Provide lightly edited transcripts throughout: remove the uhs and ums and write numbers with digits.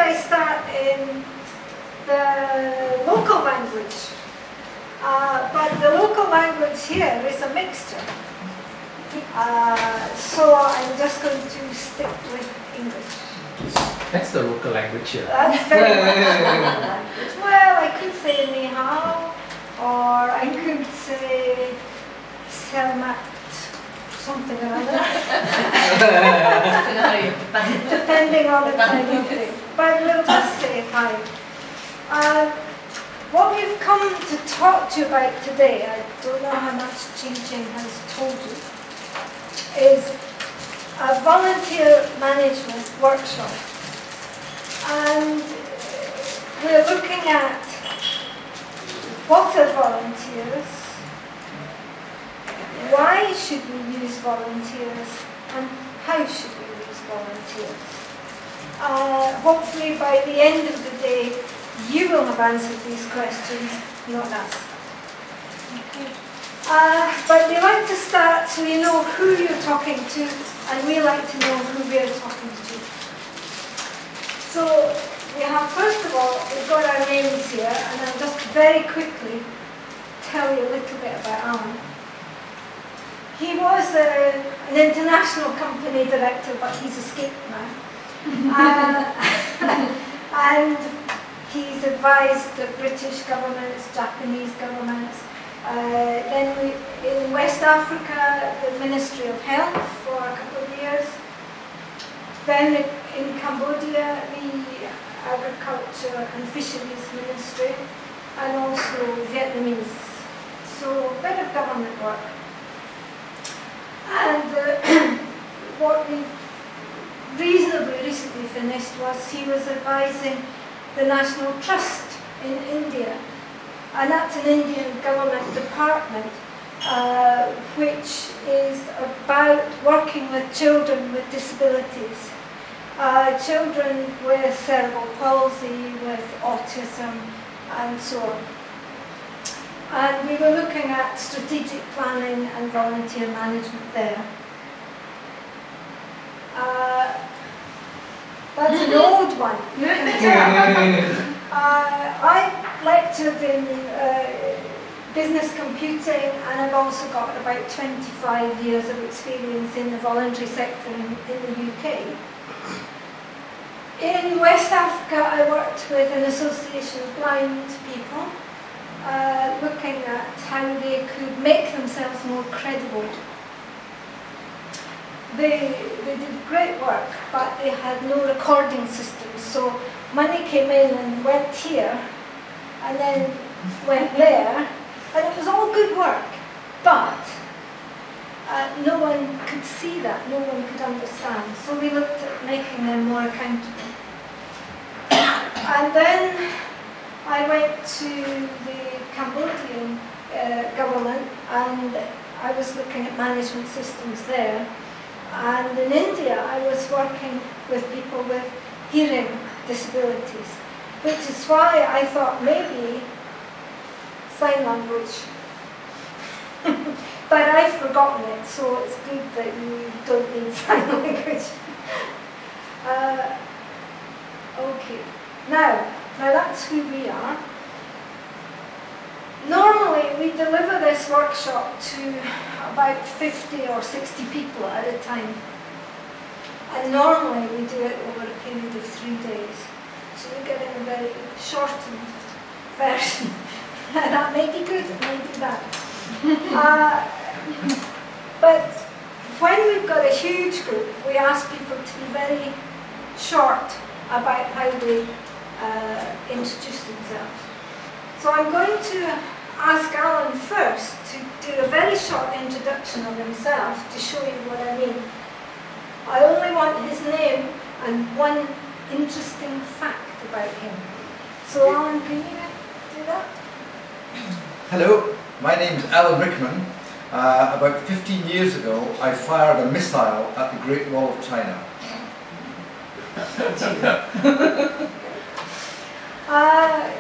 I start in the local language. But the local language here is a mixture. So I'm just going to stick with English. That's the local language here. That's very much the local language. Well, I could say ni hao, or I could say selamat something or other. Depending on the kind of thing. But we'll just say hi. What we've come to talk to you about today, I don't know how much Ching has told you, is a volunteer management workshop. And we're looking at what are volunteers, why should we use volunteers, and how should we use volunteers. Hopefully by the end of the day, you will have answered these questions, not us. But we like to start so you know who you're talking to, and we like to know who we're talking to. So we have, first of all, we've got our names here, and I'll just very quickly tell you a little bit about Alan. He was an international company director, but he's escaped now. And he's advised the British governments, Japanese governments, then in West Africa, the Ministry of Health for a couple of years. Then in Cambodia, the Agriculture and Fisheries Ministry, and also Vietnamese. So a bit of government work. And what we reasonably recently finished was he was advising the National Trust in India, and that's an Indian government department which is about working with children with disabilities, children with cerebral palsy, with autism, and so on. And we were looking at strategic planning and volunteer management there. That's an old one, you can tell. I lectured in business computing, and I've also got about 25 years of experience in the voluntary sector in the UK. In West Africa, I worked with an association of blind people, looking at how they could make themselves more credible. They did great work, but they had no recording system, so money came in and went here, and then went there, and it was all good work, but no one could see that, no one could understand, so we looked at making them more accountable. And then I went to the Cambodian government, and I was looking at management systems there. And in India, I was working with people with hearing disabilities, which is why I thought maybe sign language. But I've forgotten it, so it's good that you don't need sign language. Okay, now that's who we are. Normally, we deliver this workshop to about 50 or 60 people at a time. And normally, we do it over a period of 3 days. So you're getting a very shortened version. That may be good, it may be bad. But when we've got a huge group, we ask people to be very short about how they introduce themselves. So I'm going to ask Alan first to do a very short introduction of himself to show you what I mean. I only want his name and one interesting fact about him. So Alan, can you do that? Hello, my name's Alan Rickman. About 15 years ago, I fired a missile at the Great Wall of China.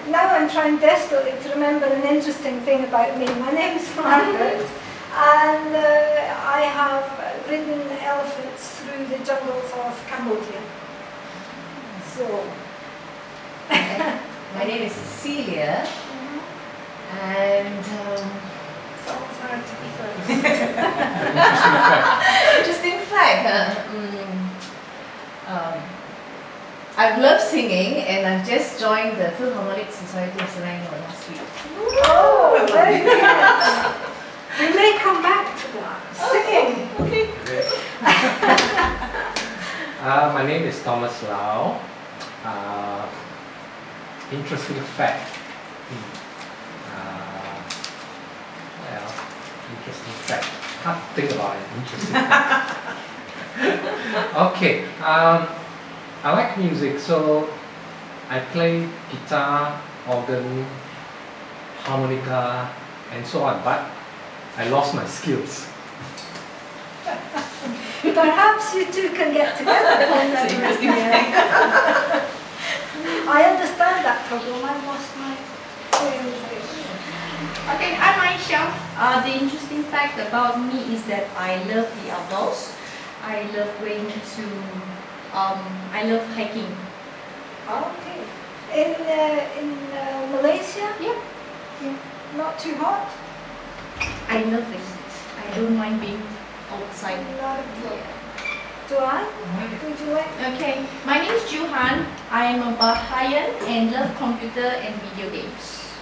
Now I'm trying desperately to remember an interesting thing about me. My name is Margaret, and I have ridden elephants through the jungles of Cambodia. So My name is Cecilia, and It's always hard to be first. interesting fact. I've loved singing, and I've just joined the Philharmonic Society of Selangor last week. Oh, very good. We may come back to that. Singing. Okay. My name is Thomas Lau. Interesting fact. Well, interesting fact. Can't think about it. Interesting fact. Okay. I like music, so I play guitar, organ, harmonica, and so on. But I lost my skills. Perhaps you two can get together. That's an interesting fact. I understand that problem. I lost my skills. Okay, I myself, the interesting fact about me is that I love the outdoors. I love going to, I love hiking. Okay. In Malaysia? Yeah. Not too hot? I love it. I don't mind being outside. Not a problem. Yeah. Joanne, would you like? Okay, my name is Juhan. I am a Bahayan and love computer and video games.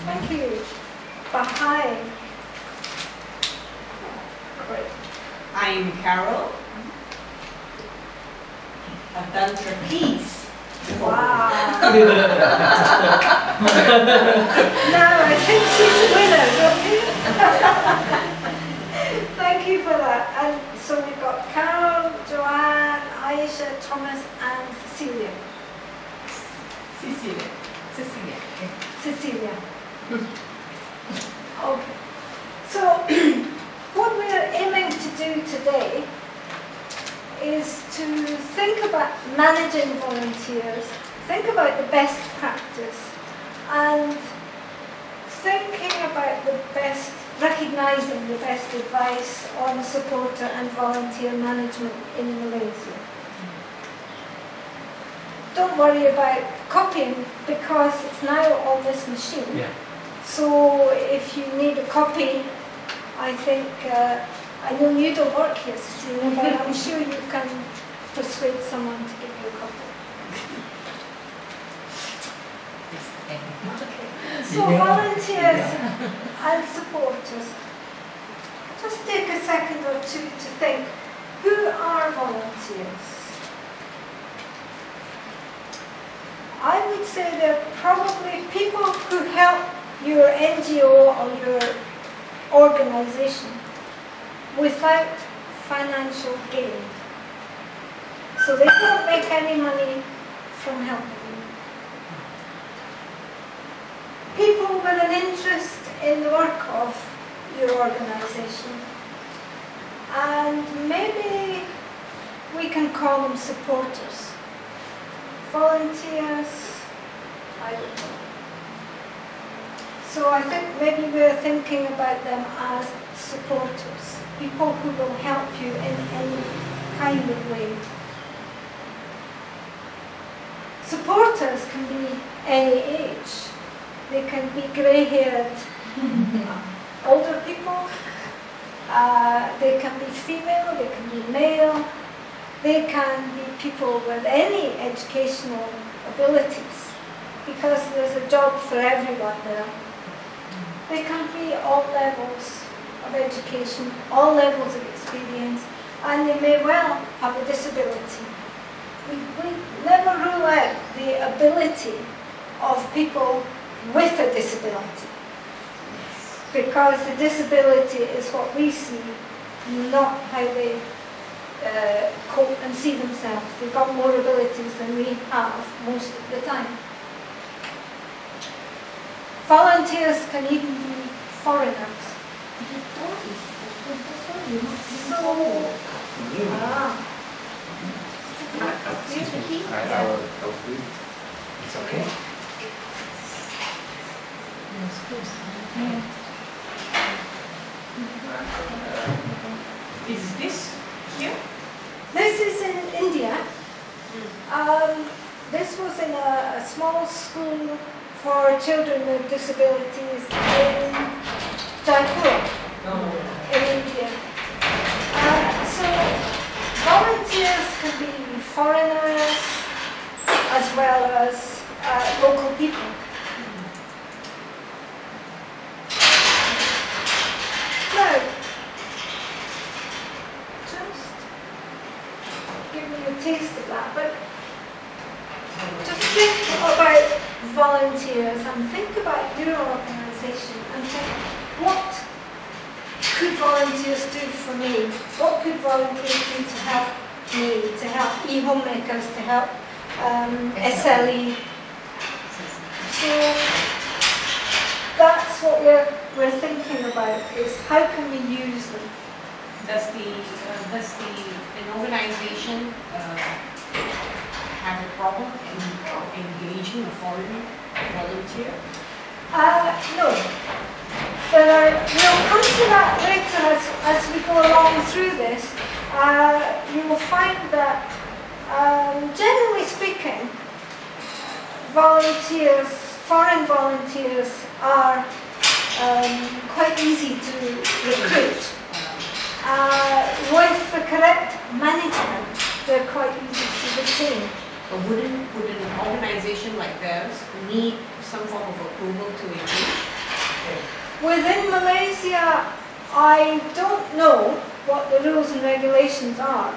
Thank you. Baha'i. Great. I'm Carol. I've done trapeze. Wow. Now I think she's a winner, don't you? Thank you for that. And so we've got Carol, Joanne, Aisha, Thomas, and Cecilia. Cecilia. Cecilia. Cecilia. Okay. So what we're aiming to do today is to think about managing volunteers, think about the best practice, and thinking about the best, recognizing the best advice on supporter and volunteer management in Malaysia. Don't worry about copying because it's now on this machine. Yeah. So if you need a copy, I think, I know you don't work here, Cecilia, but I'm sure you can persuade someone to give you a copy. Okay. So volunteers and supporters, just take a second or two to think, who are volunteers? I would say they're probably people who help your NGO or your organization without financial gain. So they don't make any money from helping you. People with an interest in the work of your organization. And maybe we can call them supporters. Volunteers, I don't know. So I think maybe we're thinking about them as supporters, people who will help you in any kind of way. Supporters can be any age. They can be grey-haired older people, they can be female, they can be male, they can be people with any educational abilities, because there's a job for everyone there. They can be all levels of education, all levels of experience, and they may well have a disability. We never rule out the ability of people with a disability, because the disability is what we see, not how they cope and see themselves. They've got more abilities than we have most of the time. Volunteers can even be foreigners. So, Here's the key. I will read. It's okay. Is this here? this is in India. this was in a small school for children with disabilities in Jaipur, in India. So volunteers can be foreigners as well as local people. Now, just give me a taste of that, but just think about volunteers and think about your organisation and think, what could volunteers do for me? What could volunteers do to help me, to help e-homemakers, to help SLE? So that's what we're thinking about, is how can we use them? Does an organization have a problem in engaging a foreign volunteer? No. We'll come to that later as we go along through this. You will find that, generally speaking, volunteers, foreign volunteers, are quite easy to recruit. With the correct management, they're quite easy to retain. But would an organization like theirs need some form of approval to engage? Within Malaysia, I don't know what the rules and regulations are.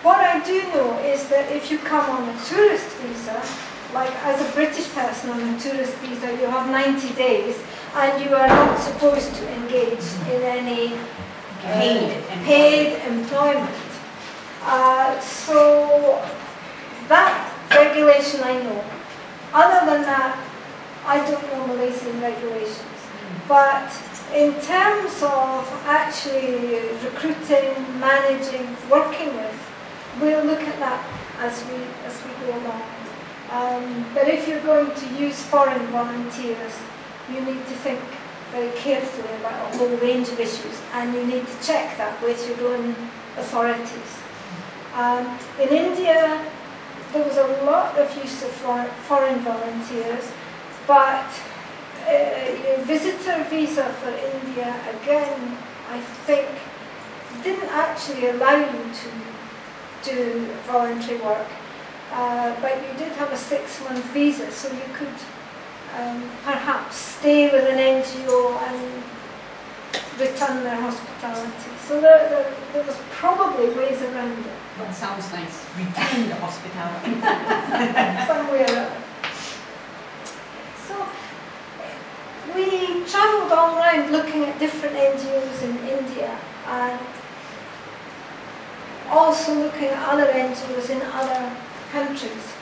What I do know is that if you come on a tourist visa, like as a British person on a tourist visa, you have 90 days and you are not supposed to engage in any paid employment. So that regulation I know. Other than that, I don't know Malaysian regulations. But in terms of actually recruiting, managing, working with, we'll look at that as we go along. But if you're going to use foreign volunteers, you need to think very carefully about a whole range of issues, and you need to check that with your own authorities. In India, there was a lot of use of foreign volunteers, but your visitor visa for India, again, I think, didn't actually allow you to do voluntary work. But you did have a 6-month visa, so you could perhaps stay with an NGO and return their hospitality. So there was probably ways around it. That sounds nice. Retain the hospitality. Somewhere around. So we travelled all around looking at different NGOs in India and also looking at other NGOs in other countries.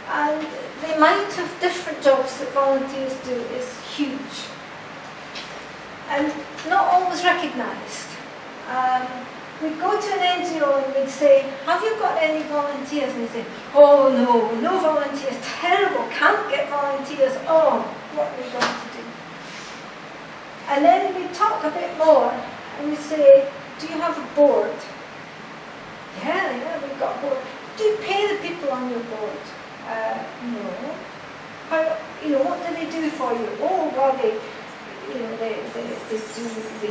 And the amount of different jobs that volunteers do is huge and not always recognised. We'd go to an NGO and we'd say, have you got any volunteers? And they'd say, oh no volunteers, terrible, can't get volunteers, oh, what are we going to do? And then we'd talk a bit more and we'd say, do you have a board? Yeah, we've got a board. Do you pay the people on your board? No. How, what do they do for you? Oh, well, they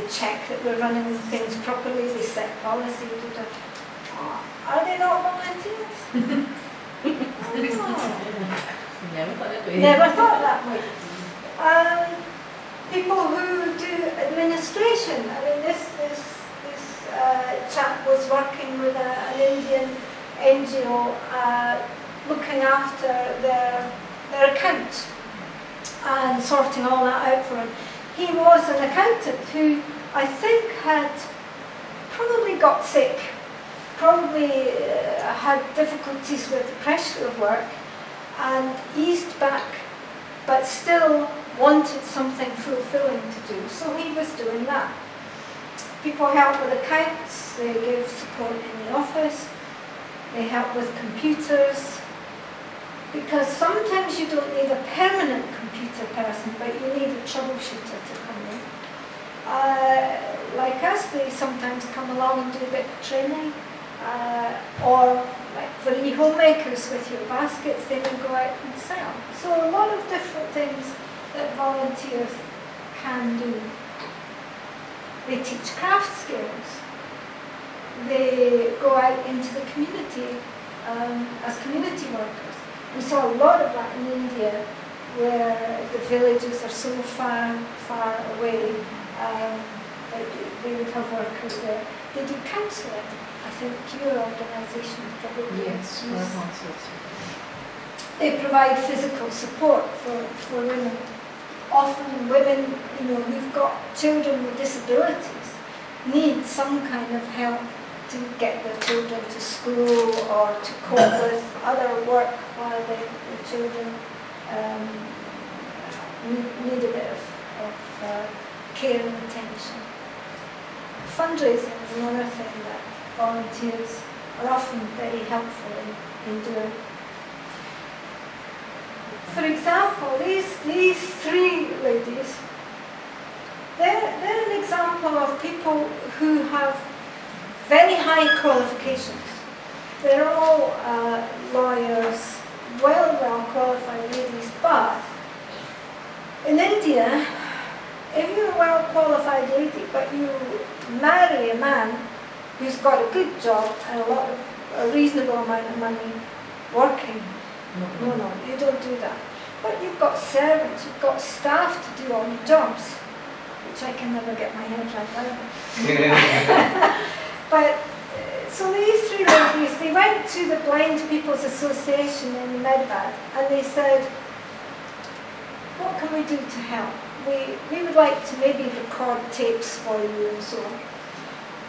check that we're running things properly, they set policy. Are they not volunteers? Never thought that way. People who do administration. I mean, this chap was working with an Indian NGO looking after their account and sorting all that out for him. He was an accountant who I think had probably got sick, probably had difficulties with the pressure of work and eased back, but still wanted something fulfilling to do. So he was doing that. People help with accounts, they give support in the office, they help with computers, because sometimes you don't need a permanent computer person, but you need a troubleshooter to come in. Like us, they sometimes come along and do a bit of training, or like for e-homemakers with your baskets, they will go out and sell. So a lot of different things that volunteers can do. They teach craft skills. They go out into the community as community workers. We saw a lot of that in India, where the villages are so far away. They would have workers there. They do counselling. I think your organisation probably Yes, is. our councils. They provide physical support for women. Often women, who've got children with disabilities, need some kind of help to get their children to school or to cope with other work while the children need a bit of care and attention. Fundraising is another thing that volunteers are often very helpful in doing. For example, these three ladies, they're an example of people who have very high qualifications. They're all lawyers, well qualified ladies, but in India, if you're a well qualified lady but you marry a man who's got a good job and a reasonable amount of money working, no, you don't do that. But you've got servants, you've got staff to do all the jobs, which I can never get my head around either. But so these three ladies, they went to the Blind People's Association in Medbad and they said, what can we do to help? We would like to maybe record tapes for you and so on.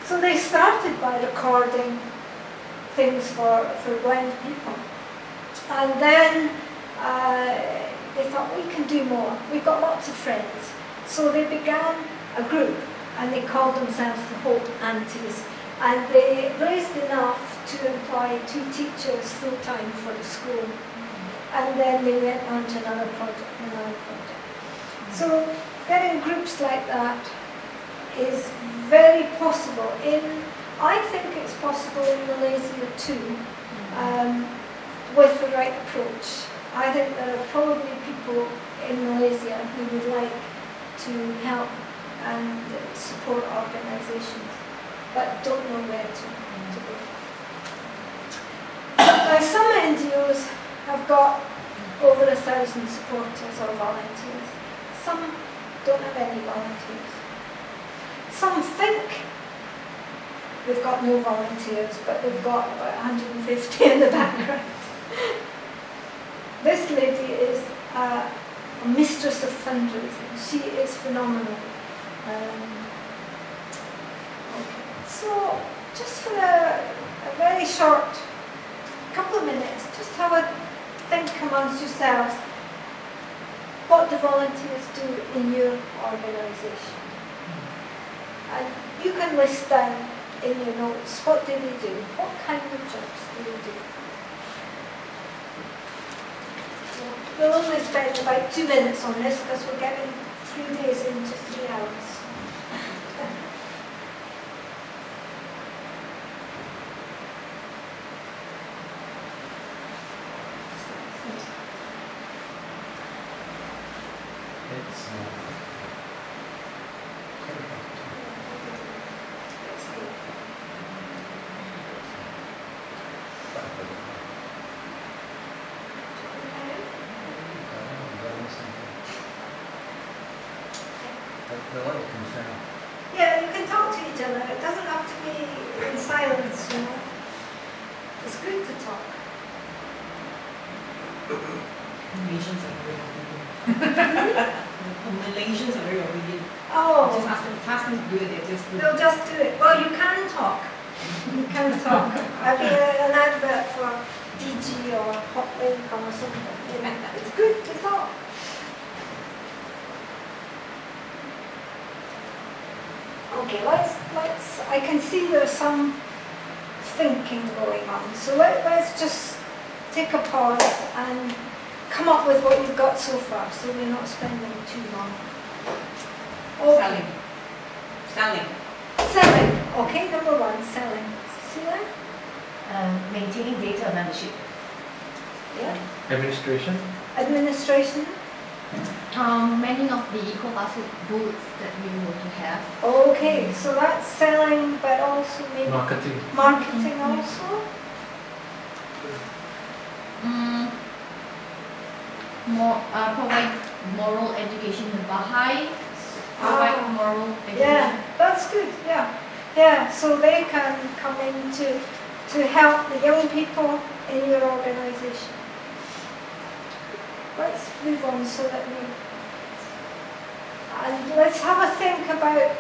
So they started by recording things for blind people. And then they thought, we can do more. We've got lots of friends. So they began a group and they called themselves the Hope Aunties. And they raised enough to employ 2 teachers full-time for the school. And then they went on to another project. So getting groups like that is very possible. I think it's possible in Malaysia too, with the right approach. I think there are probably people in Malaysia who would like to help and support organisations, but don't know where to go. Now, some NGOs have got over 1,000 supporters or volunteers. Some don't have any volunteers. Some think they've got no volunteers, but they've got about 150 in the background. This lady is a mistress of fundraising. She is phenomenal. Okay. So, just for a very short couple of minutes, just have a think amongst yourselves. What do volunteers do in your organisation? And you can list down in your notes, what do they do? What kind of jobs do they do? We'll only spend about 2 minutes on this because we're getting 3 days into 3 hours. Yeah, you can talk to each other. It doesn't have to be in silence, you know. It's good to talk. Malaysians are very obedient. Malaysians are very obedient. Oh, Just ask them to do it, they just do it. they'll just do it. Well, you can talk. You can talk. I'll be an advert for DG or Hotlink or something. You know. It's good to talk. Okay, let's. I can see there's some thinking going on. So let's just take a pause and come up with what you've got so far, so we're not spending too long. Okay. Selling. Selling. Okay, number 1, selling. See that? maintaining data membership. Yeah. Administration. Administration. Many of the eco-plastic booths that we want to have. Okay, so that's selling, but also maybe Marketing. marketing also. Provide moral education in Baha'i. Provide moral education. Yeah, that's good. Yeah, yeah. So they can come in to help the young people in your organisation. Let's move on so that and let's have a think about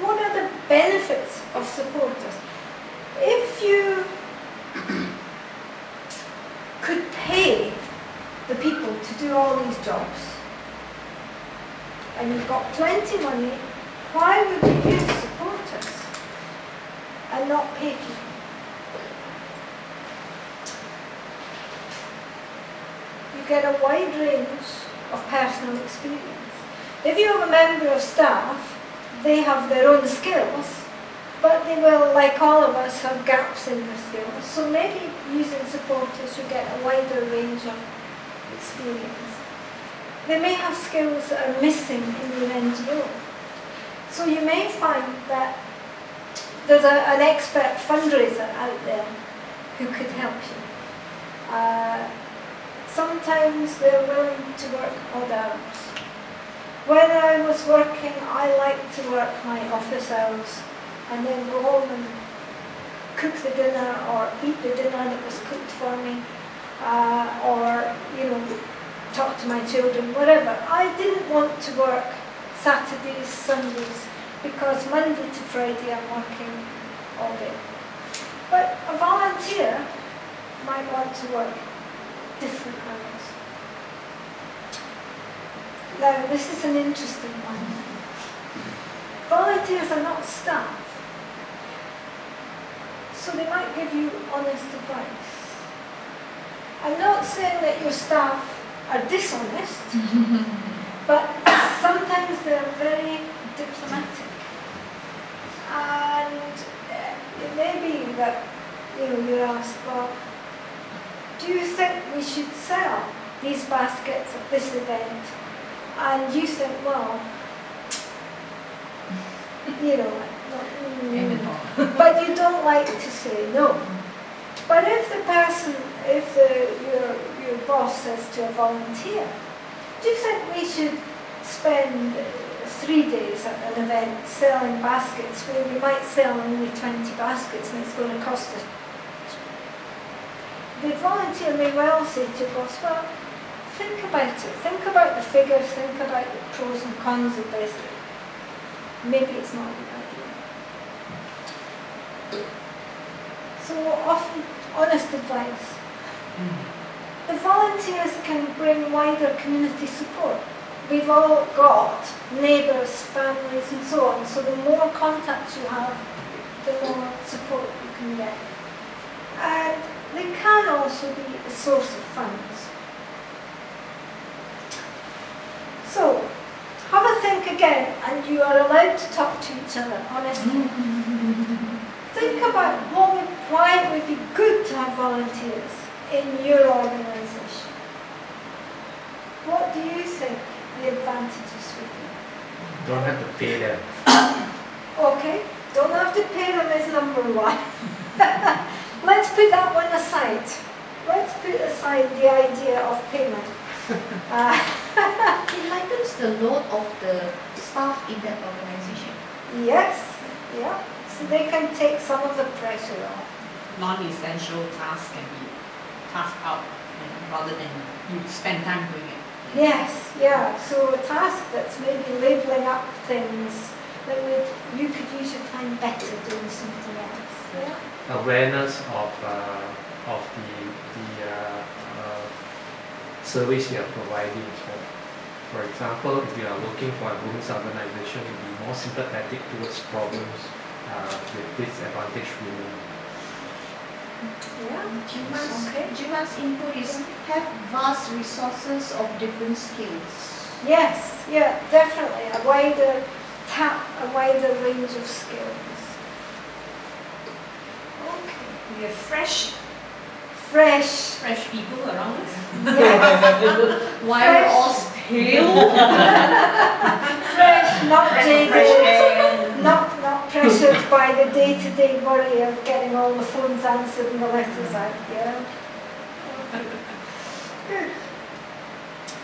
what are the benefits of supporters. If you could pay the people to do all these jobs, and you've got plenty of money, why would you use supporters and not pay people? You get a wide range of personal experience. If you have a member of staff, they have their own skills, but they will, like all of us, have gaps in their skills. So maybe using supporters, you get a wider range of experience. They may have skills that are missing in your NGO. So you may find that there's an expert fundraiser out there who could help you. Sometimes they're willing to work odd hours. When I was working, I liked to work my office hours and then go home and cook the dinner or eat the dinner that was cooked for me, or, you know, talk to my children, whatever. I didn't want to work Saturdays, Sundays, because Monday to Friday I'm working all day. But a volunteer might want to work different hours. Now, this is an interesting one. Volunteers are not staff, so they might give you honest advice. I'm not saying that your staff are dishonest, but sometimes they're very diplomatic. And it may be that, you know, you're asked, well, do you think we should sell these baskets at this event? And you think, well, you know, but you don't like to say no. But if the person, if your boss says to a volunteer, do you think we should spend 3 days at an event selling baskets where we might sell only 20 baskets and it's going to cost us? The volunteer may well say to your boss, well, think about it. Think about the figures, think about the pros and cons of this. Maybe it's not a good idea. So often, honest advice. The volunteers can bring wider community support. We've all got neighbours, families and so on, so the more contacts you have, the more support you can get. And they can also be a source of funds. So, have a think again, and you are allowed to talk to each other, honestly. Think about why it would be good to have volunteers in your organisation. What do you think the advantages would be? Don't have to pay them. Okay, don't have to pay them is number one. Let's put that one aside. Let's put aside the idea of payment. It lightens the load of the staff in that organization. Yes, yeah. So they can take some of the pressure off. Non-essential tasks can be tasked out rather than you spend time doing it. Yes, yeah. So a task that's maybe labelling up things that you could use your time better doing something else. Yeah. Awareness of the service you are providing. For example, if you are looking for a women's organization, to be more sympathetic towards problems with disadvantaged women. Yeah. Jima's input is have vast resources of different skills. Yes, yeah, definitely. A wider range of skills. Okay. We have fresh people around us. Yes. Why we're all pale? Fresh, not fresh jaded, air. not pressured by the day-to-day worry of getting all the phones answered and the letters out. Yeah. Good.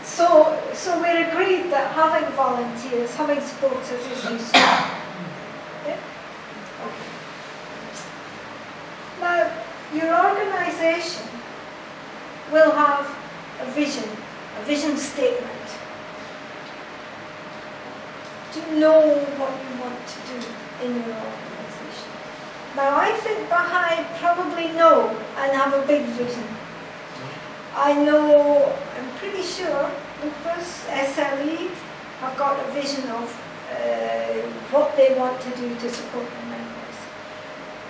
So we're agreed that having volunteers, having supporters is useful. Yeah? Okay. Now, your organisation will have a vision statement. Do you know what you want to do in your organisation? Now, I think Baha'i probably know and have a big vision. I know, I'm pretty sure, Lucas, SLE have got a vision of what they want to do to support their members.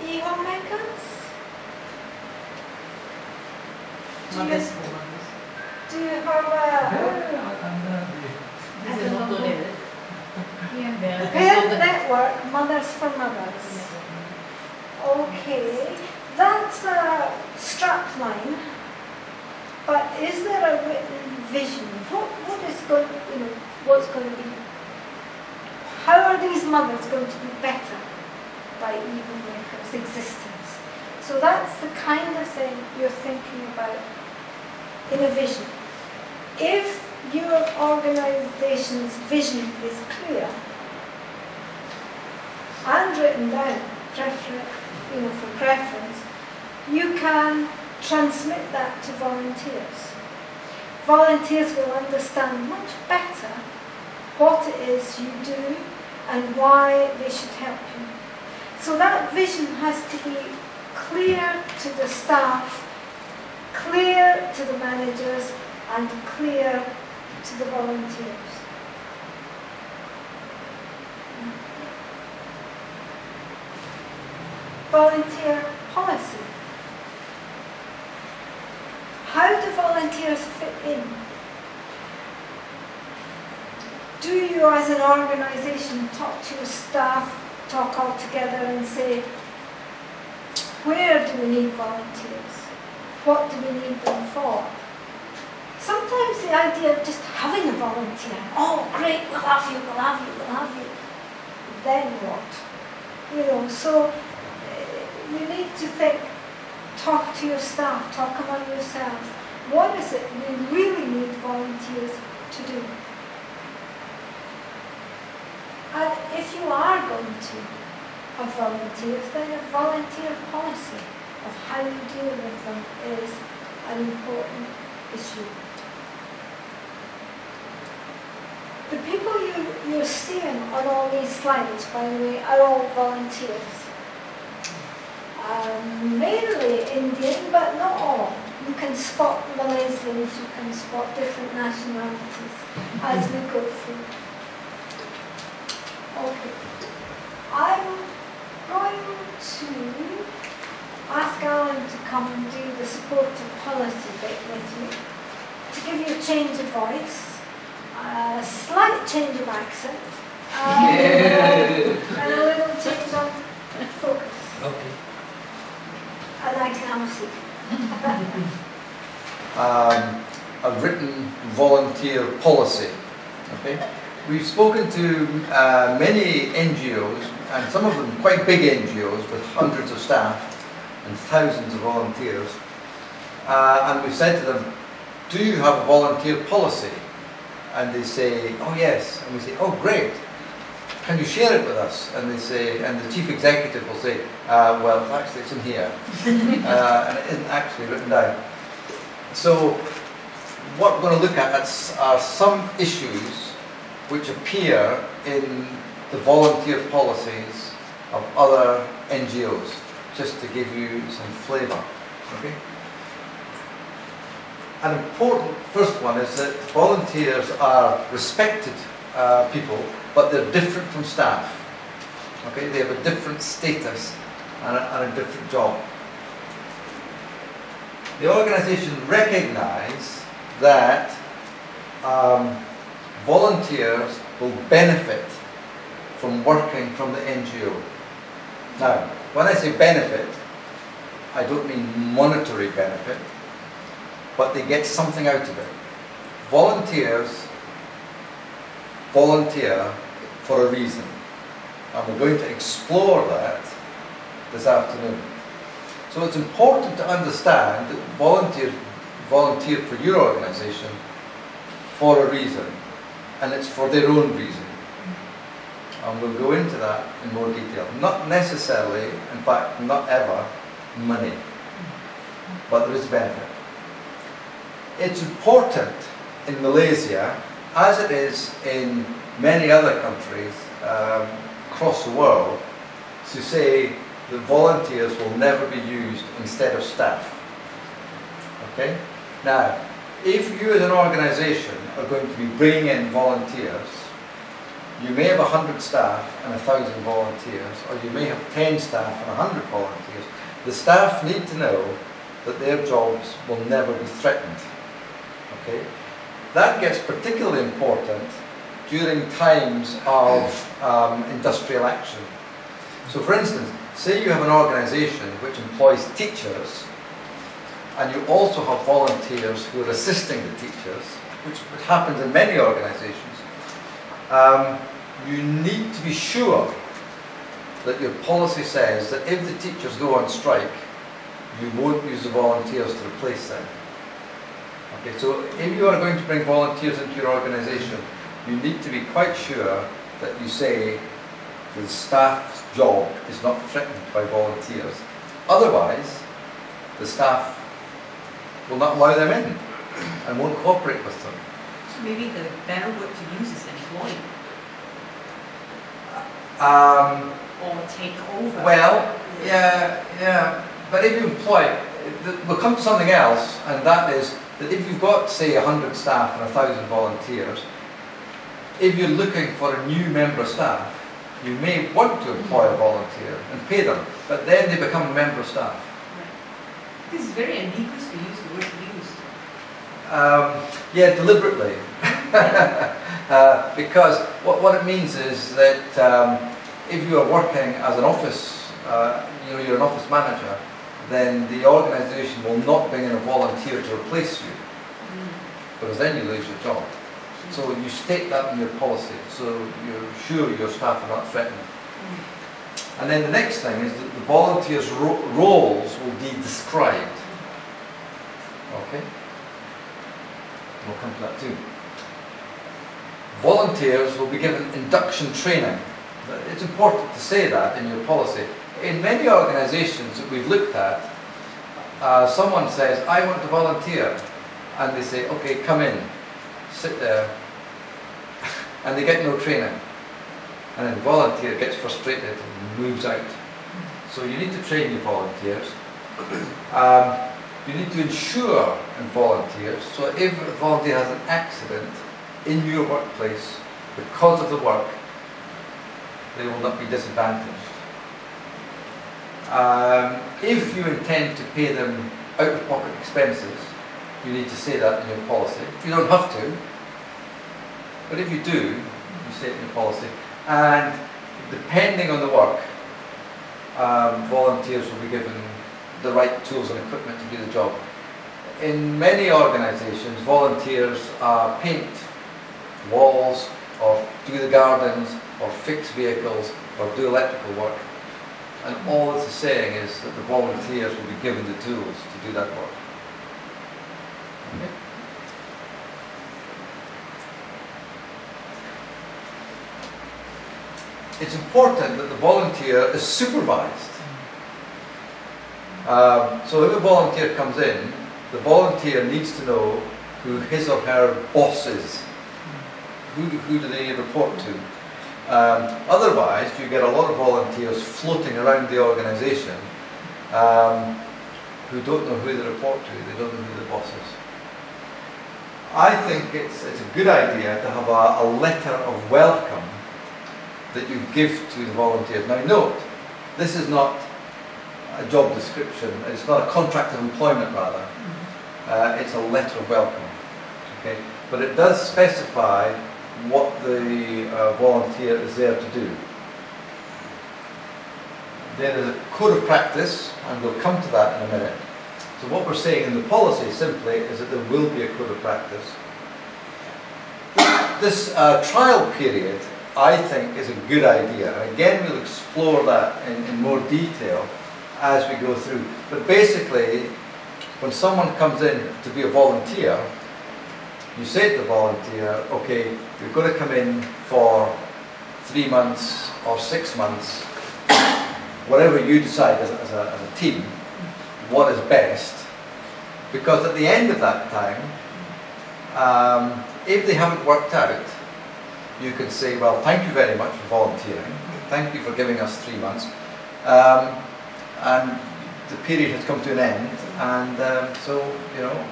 EHOM members? Mothers for mothers. Do you have a That's the motto there. Yeah. parent network, Mothers for Mothers? Okay, that's a strapline, but is there a written vision? What is going, what's going to be? How are these mothers going to be better by EHOM Makers' existence? So that's the kind of thing you're thinking about in a vision. If your organization's vision is clear and written down, for preference, you can transmit that to volunteers. Volunteers will understand much better what it is you do and why they should help you. So that vision has to be clear to the staff, clear to the managers, and clear to the volunteers. Volunteer policy. How do volunteers fit in? Do you as an organisation talk to your staff, talk all together and say, where do we need volunteers? What do we need them for? Sometimes the idea of just having a volunteer, oh great, we'll have you, we'll have you, we'll have you. Then what? So you need to think, talk to your staff, talk among yourselves. What is it we really need volunteers to do? And if you are going to have volunteers, then a volunteer policy of how you deal with them is an important issue. The people you're seeing on all these slides, by the way, are all volunteers. Mainly Indian, but not all. You can spot Malaysians, you can spot different nationalities as we go through. Okay. I'm going to ask Alan to come and do the supportive policy bit with you, to give you a change of voice, a slight change of accent, and a little change of focus. Okay. And I can have a seat. A written volunteer policy. Okay, we've spoken to many NGOs, and some of them quite big NGOs with hundreds of staff and thousands of volunteers, and we said to them, "Do you have a volunteer policy?" And they say, "Oh yes," and we say, "Oh great. Can you share it with us?" And they say, and the chief executive will say, "Well, actually, it's in here," and it isn't actually written down. So, what we're going to look at are some issues which appear in the volunteer policies of other NGOs, just to give you some flavour. Okay. An important first one is that volunteers are respected people, but they're different from staff. Okay, they have a different status and a different job. The organisation recognise that volunteers will benefit from working from the NGO. Now, when I say benefit, I don't mean monetary benefit, but they get something out of it. Volunteers volunteer for a reason, and we're going to explore that this afternoon. So it's important to understand that volunteer for your organisation for a reason, and it's for their own reason. And we'll go into that in more detail. Not necessarily, in fact, not ever, money, but there is benefit. It's important in Malaysia, as it is in many other countries across the world, to say that volunteers will never be used instead of staff. Okay? Now, if you as an organisation are going to be bringing in volunteers, you may have 100 staff and 1,000 volunteers, or you may have 10 staff and 100 volunteers. The staff need to know that their jobs will never be threatened. Okay? That gets particularly important during times of industrial action. So for instance, say you have an organisation which employs teachers, and you also have volunteers who are assisting the teachers, which happens in many organisations. You need to be sure that your policy says that if the teachers go on strike, you won't use the volunteers to replace them. Okay, so if you are going to bring volunteers into your organisation, you need to be quite sure that you say the staff's job is not threatened by volunteers. Otherwise, the staff will not allow them in and won't cooperate with them. So maybe the better word to use is employee. Or take over. Well, yeah. But if you employ, we'll come to something else, and that is that if you've got, say, 100 staff and 1,000 volunteers, if you're looking for a new member of staff, you may want to employ a volunteer and pay them, but then they become a member of staff. Right. This is very ambiguous to use the word used. Yeah, deliberately. Because what it means is that if you are working as an office, you're an office manager, then the organisation will not bring in a volunteer to replace you, because then you lose your job. So you state that in your policy, so you're sure your staff are not threatened. And then the next thing is that the volunteers' roles will be described. Okay? We'll come to that too. Volunteers will be given induction training. It's important to say that in your policy. In many organisations that we've looked at, someone says, I want to volunteer. And they say, okay, come in, sit there. And they get no training. And then the volunteer gets frustrated and moves out. So you need to train your volunteers. You need to insure in volunteers. So if a volunteer has an accident in your workplace because of the work, they will not be disadvantaged. If you intend to pay them out-of-pocket expenses, you need to say that in your policy. You don't have to, but if you do, you say it in your policy. And depending on the work, volunteers will be given the right tools and equipment to do the job. In many organisations, volunteers paint walls, or do the gardens, or fix vehicles, or do electrical work. And all this is saying is that the volunteers will be given the tools to do that work. Okay. It's important that the volunteer is supervised. So if a volunteer comes in, the volunteer needs to know who his or her boss is. Who do they report to? Otherwise, you get a lot of volunteers floating around the organisation who don't know who they report to, they don't know who the boss is. I think it's a good idea to have a letter of welcome that you give to the volunteers. Now note, this is not a job description, it's not a contract of employment rather, it's a letter of welcome. Okay? But it does specify what the volunteer is there to do. there is a code of practice, and we'll come to that in a minute. So what we're saying in the policy simply is that there will be a code of practice. This trial period, I think, is a good idea. And again, we'll explore that in more detail as we go through. But basically, when someone comes in to be a volunteer, you say to the volunteer, okay, you're going to come in for 3 months or 6 months, whatever you decide as a team, what is best. Because at the end of that time, if they haven't worked out, you can say, well, thank you very much for volunteering. Thank you for giving us 3 months. And the period has come to an end, and so, you know,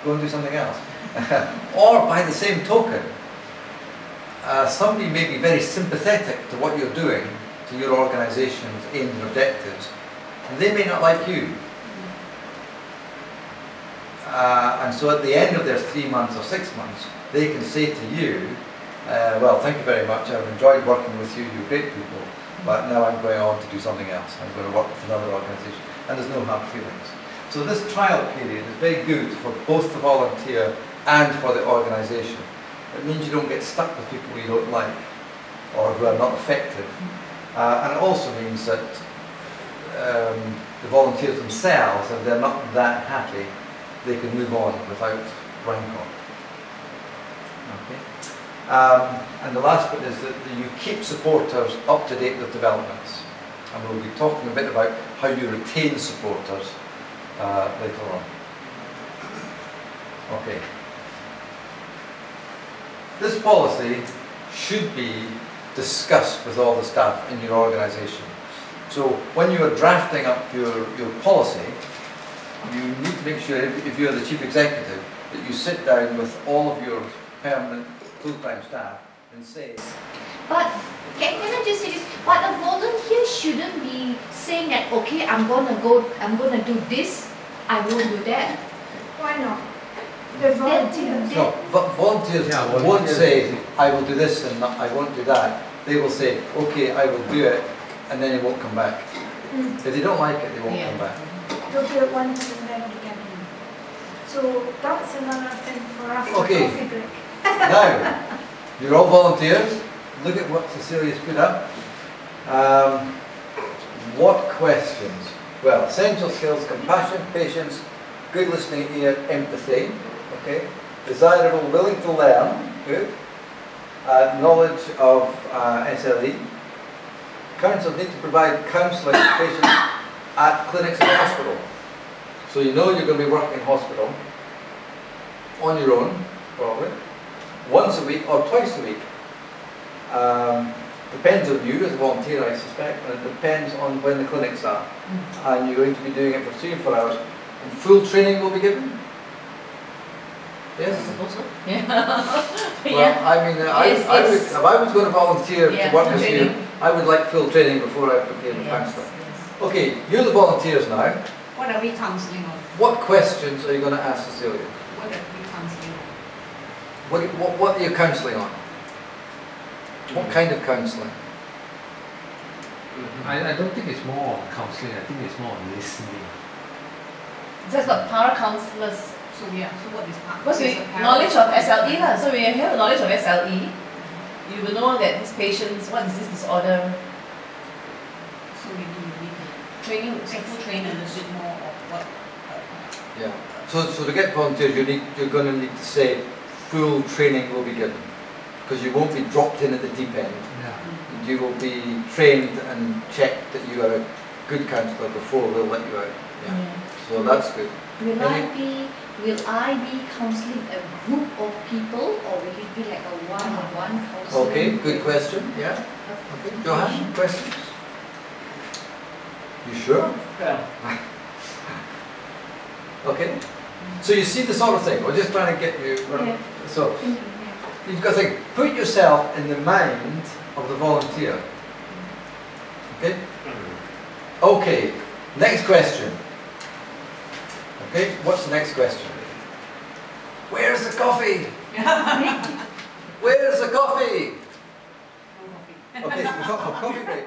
go and do something else. Or by the same token, somebody may be very sympathetic to what you're doing, to your organisation's aims and objectives, and they may not like you. And so at the end of their 3 months or 6 months, they can say to you, well, thank you very much, I've enjoyed working with you, you're great people, but now I'm going on to do something else. I'm going to work with another organisation. And there's no hard feelings. So this trial period is very good for both the volunteer and for the organisation. It means you don't get stuck with people you don't like or who are not effective. And it also means that the volunteers themselves, if they're not that happy, they can move on without rancor. Okay. And the last bit is that you keep supporters up to date with developments. And we'll be talking a bit about how you retain supporters later on. Okay. This policy should be discussed with all the staff in your organisation. So when you are drafting up your policy, you need to make sure, if you're the chief executive, that you sit down with all of your permanent full-time staff and say, But can I just say this? But a volunteer shouldn't be saying that, okay, I'm gonna do this, I won't do that. Why not? They're volunteers. no, volunteers won't say, I will do this and I won't do that. They will say, okay, I will do it, and then they won't come back. If they don't like it, they won't come back. They'll do it once and never again. So that's another thing for after Okay. coffee break. Now, you're all volunteers. Look at what Cecilia's put up. What questions? Well, essential skills: compassion, patience, good listening ear, empathy. Okay. Desirable, willing to learn. Good. Knowledge of SLE. Counsellors need to provide counselling to patients at clinics and hospital. So you know you're going to be working in hospital on your own, probably, once a week or twice a week. Depends on you as a volunteer, I suspect, and it depends on when the clinics are. And you're going to be doing it for 3 or 4 hours. And full training will be given? Yes? Yeah. Well, I mean, Yes, I would, yes. if I was going to volunteer Yeah, to work with you, training. I would like full training before I became a counsellor. Okay, you're the volunteers now. What are we counselling on? What questions are you going to ask Cecilia? What are we counselling on? What are you counselling on? What kind of counselling? I don't think it's more on counselling, I think it's more on listening. Just got para counsellors. So what is part? Because we knowledge of SLE lah. So we have knowledge of SLE. You will know that this patient's, what is this disorder? So maybe you need to train a little bit more of what. Yeah. So to get volunteers, you're going to need to say full training will be given, because you won't be dropped in at the deep end. Yeah. You will be trained and checked that you are a good counsellor before they'll let you out. Yeah. So that's good. Will I be counselling a group of people, or will it be like a one-on-one counselling? Okay, good question. Yeah. Okay. Johan, questions? You sure? Yeah. Okay. So you see the sort of thing. We're just trying to get you. Yeah. So you've got to think. Put yourself in the mind of the volunteer. Okay. Okay. Next question. Okay. What's the next question? Where's the coffee? Where's the coffee? Okay, we've got a coffee break.